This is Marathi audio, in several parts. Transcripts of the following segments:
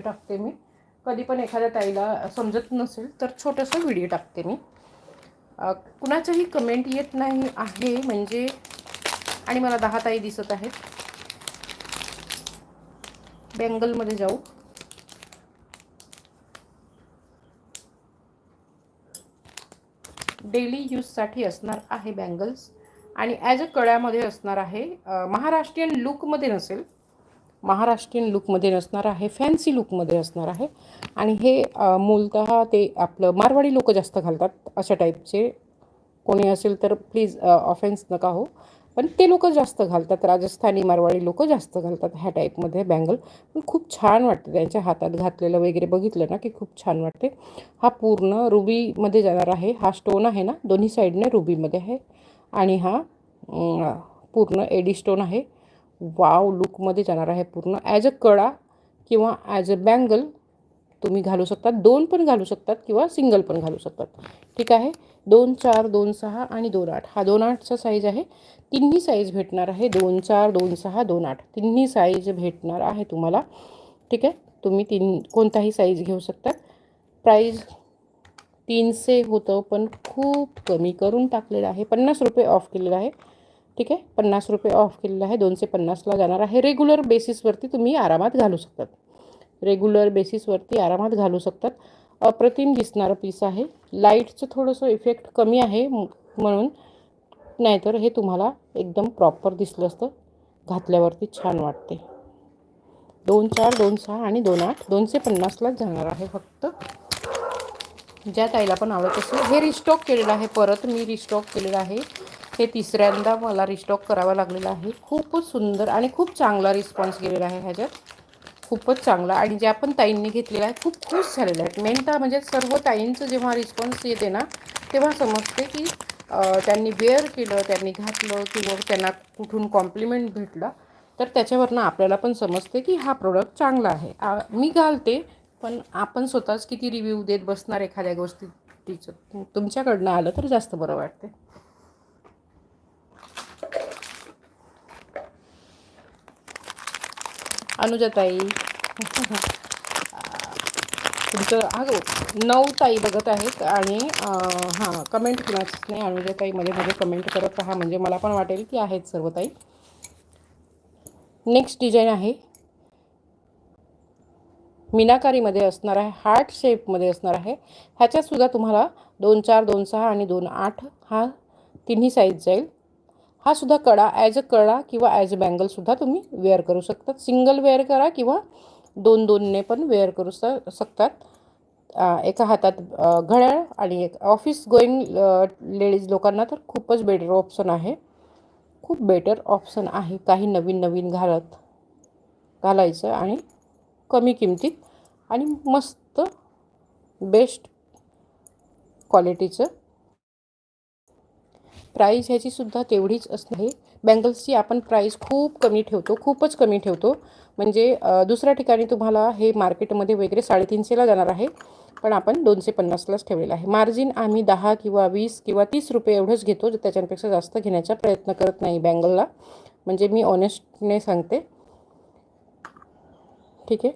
टाकते मी कधी पण एखाद्या ताईला समजत नसेल तर छोटंसं व्हिडिओ टाकते मी. कुणाचंही कमेंट येत नाही आहे म्हणजे, आणि मला 10 ताई दिसत आहेत. बँगलमध्ये जाऊ. डेली यूजसाठी असणार आहे बँगल्स आणि ॲज अ कळ्यामध्ये असणार आहे. महाराष्ट्रीयन लुकमध्ये नसेल, महाराष्ट्रीयन लुकमध्ये नसणार आहे, फॅन्सी लुकमध्ये असणार आहे. आणि हे मूलतः ते आपलं मारवाडी लोक जास्त घालतात अशा टाईपचे. कोणी असेल तर प्लीज ऑफेन्स नका हो, पण ते लोक जास्त घालतात. राजस्थानी मारवाडी लोक जास्त घालतात ह्या टाईपमध्ये बँगल. पण खूप छान वाटते त्यांच्या हातात घातलेलं वगैरे बघितलं ना की खूप छान वाटते. हा पूर्ण रुबीमध्ये जाणार आहे. हा स्टोन आहे ना दोन्ही साईडने रुबीमध्ये आहे आणि हा पूर्ण एडी स्टोन आहे. वाव लुकमध्ये जाणार आहे पूर्ण. ॲज अ कडा किंवा ॲज अ बँगल तुम्ही घालू शकतात. 2 पण घालू शकतात किंवा सिंगल पण घालू शकतात. ठीक आहे. 2, 4, 2, 6 आणि 2, 8 हा 2, 8चा साईज आहे. तिन्ही साईज भेटणार आहे. 2, 4, 2, 6, 2, 8 तिन्ही साईज भेटणार आहे तुम्हाला. ठीक आहे. तुम्ही कोणताही साईज घेऊ शकतात. प्राईज 300 होतं पण खूप कमी करून टाकलेलं आहे. 50 रुपये ऑफ केलेलं आहे. ठीक आहे. 50 रुपये ऑफ केलेलं आहे. 250ला जाणार आहे. रेग्युलर बेसिसवरती तुम्ही आरामात घालू शकतात. रेग्युलर बेसिसवरती आरामात घालू शकतात. अप्रतिम दिसणारं पीस आहे. लाईटचं थोडंसं इफेक्ट कमी आहे म्हणून, नाहीतर हे तुम्हाला एकदम प्रॉपर दिसलं असतं. घातल्यावरती छान वाटते. 2, 4, 2, 6 आणि 2, 8 250लाच जाणार आहे फक्त. ज्या ताईला पण आवडत असेल. हे रिस्टॉक केलेलं आहे. परत मी रिस्टॉक केलेलं आहे. हे तिसऱ्यांदा मला रिस्टॉक करावं लागलेलं आहे. खूपच सुंदर आणि खूप चांगला रिस्पॉन्स गेलेला आहे ह्याच्यात. खूपच चांगला. आणि ज्या पण ताईंनी घेतलेला आहे खूप खुश झालेल्या आहेत. मेन तर म्हणजे सर्व ताईंचं जेव्हा रिस्पॉन्स येते ना तेव्हा समजते की त्यांनी वेअर केलं, त्यांनी घातलं किंवा त्यांना कुठून कॉम्प्लिमेंट भेटला, तर त्याच्यावरनं आपल्याला पण समजते की हा प्रोडक्ट चांगला आहे. मी घालते पण आपण स्वतःच किती रिव्ह्यू देत बसणार एखाद्या गोष्टीचं. तुमच्याकडनं आलं तर जास्त बरं वाटते. अनुजाताई तुमचं 9 ताई बघत आहेत आणि हां कमेंट कुणाचीच नाही. अनुजाताई मध्ये कमेंट करत राहा म्हणजे मला पण वाटेल की आहेत सर्व ताई. नेक्स्ट डिझाईन आहे मीनाकारीमध्ये असणार आहे. हार्ट शेपमध्ये असणार आहे. ह्याच्यातसुद्धा तुम्हाला 2, 4, 2, 6 आणि 2, 8 हा तिन्ही साईज जाईल. हा सुद्धा कडा ॲज अ कडा किंवा ॲज अ बँगलसुद्धा तुम्ही वेअर करू शकतात. सिंगल वेअर करा किंवा 2-2ने पण वेअर करू शकतात. एका हातात घड्याळ आणि एक ऑफिस गोईंग लेडीज लोकांना तर खूपच बेटर ऑप्शन आहे. खूप बेटर ऑप्शन आहे. काही नवीन घालायचं आणि कमी किमतीत आणि मस्त बेस्ट क्वालिटीचं. प्राईस ह्याचीसुद्धा तेवढीच असते. बँगल्सची आपण प्राईस खूप कमी ठेवतो, खूपच कमी ठेवतो. म्हणजे दुसऱ्या ठिकाणी तुम्हाला हे मार्केटमध्ये वगैरे 350ला जाणार आहे, पण आपण 250लाच ठेवलेलं आहे. मार्जिन आम्ही 10 किंवा 20 किंवा 30 रुपये एवढंच घेतो. त्याच्यापेक्षा जास्त घेण्याचा प्रयत्न करत नाही बँगलला. म्हणजे मी ऑनेस्टने सांगते. ठीक आहे.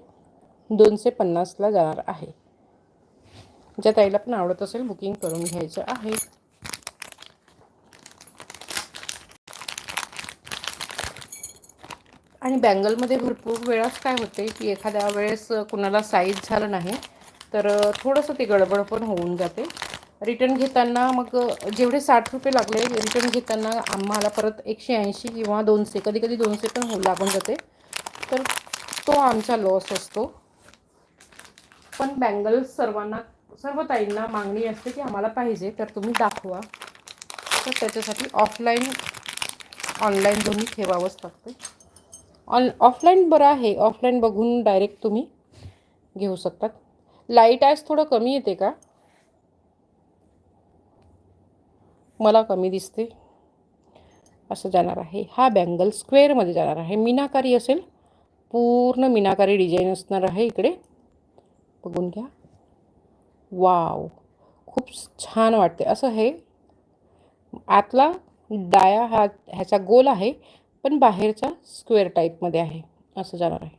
250ला जाणार आहे. ज्या ताईला पण आवडत असेल बुकिंग करून घ्यायचं आहे. आणि बँगलमध्ये भरपूर वेळाच काय होते की एखाद्या वेळेस कुणाला साईज झालं नाही तर थोडंसं ते गडबड पण होऊन जाते. रिटर्न घेताना मग जेवढे 60 रुपये लागले रिटर्न घेताना आम्हाला परत 180 किंवा 200 कधी 200 पण लागून जाते. तर तो आमचा लॉस असतो. पण बँगल्स सर्व ताईंना मागणी असते की आम्हाला पाहिजे तर तुम्ही दाखवा. तर त्याच्यासाठी ऑनलाईन दोन्ही ठेवावंच लागतं. ऑफलाईन बरं आहे. ऑफलाईन बघून डायरेक्ट तुम्ही घेऊ शकतात. लाईट आज थोडं कमी येते का? मला कमी दिसते. असं जाणार आहे. हा बँगल स्क्वेअरमध्ये जाणार आहे. मीनाकारी असेल. पूर्ण मीनाकारी डिझाईन असणार आहे इकडे. बघून घ्या. वाव खूप छान वाटते. असं हे आतला डाया ह्याचा गोल आहे पण बाहेरचा स्क्वेअर टाईपमध्ये आहे. असं जाणार आहे.